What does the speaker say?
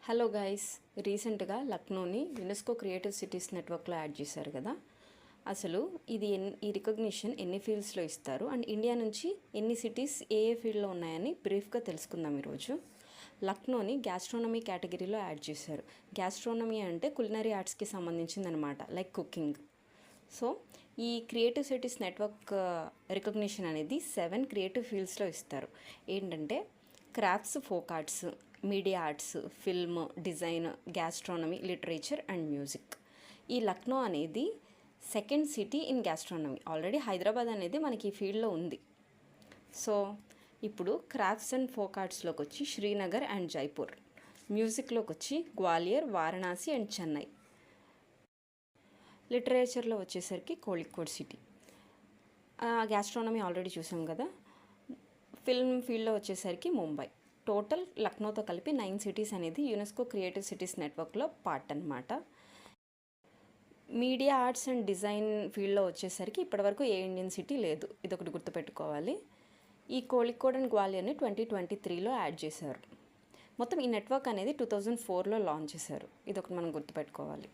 Hello guys, రీసెంట్గా లక్నోని UNESCO creative cities నెట్వర్క్లో add చేశారు కదా. అసలు ఈ రికగ్నిషన్ ఎన్ని ఫీల్డ్స్లో ఇస్తారు అండ్ ఇండియా నుంచి ఎన్ని సిటీస్ ఏ ఫీల్డ్లో ఉన్నాయని బ్రీఫ్గా తెలుసుకుందాం ఈరోజు. లక్నోని గ్యాస్ట్రోనమీ కేటగిరీలో యాడ్ చేశారు. గ్యాస్ట్రోనమీ అంటే కులినరీ ఆర్ట్స్కి సంబంధించింది అనమాట, లైక్ కుకింగ్. సో ఈ క్రియేటివ్ సిటీస్ నెట్వర్క్ రికగ్నిషన్ అనేది 7 క్రియేటివ్ ఫీల్డ్స్లో ఇస్తారు. ఏంటంటే crafts, folk arts, media arts, film, design, gastronomy, literature and music. ఈ లక్నో అనేది second city in gastronomy. Already Hyderabad అనేది మనకి ఈ ఫీల్డ్లో ఉంది. సో ఇప్పుడు క్రాఫ్ట్స్ అండ్ ఫోక్ ఆర్ట్స్లోకి వచ్చి శ్రీనగర్ అండ్ జైపూర్, మ్యూజిక్లోకి వచ్చి గ్వాలియర్, వారణాసి అండ్ చెన్నై, లిటరేచర్లో వచ్చేసరికి కోళికోడ్ సిటీ. గ్యాస్ట్రోనమీ ఆల్రెడీ చూసాం కదా. ఫిల్మ్ ఫీల్డ్లో వచ్చేసరికి ముంబై. టోటల్ లక్నోతో కలిపి 9 సిటీస్ అనేది యునెస్కో క్రియేటివ్ సిటీస్ నెట్వర్క్లో పార్ట్ అనమాట. మీడియా ఆర్ట్స్ అండ్ డిజైన్ ఫీల్డ్లో వచ్చేసరికి ఇప్పటివరకు ఏ ఇండియన్ సిటీ లేదు, ఇదొకటి గుర్తుపెట్టుకోవాలి. ఈ కోళికోడ్ అండ్ గ్వాలియర్ని 2023లో యాడ్ చేశారు. మొత్తం ఈ నెట్వర్క్ అనేది 2004లో లాంచ్ చేశారు, ఇదొకటి మనం గుర్తుపెట్టుకోవాలి.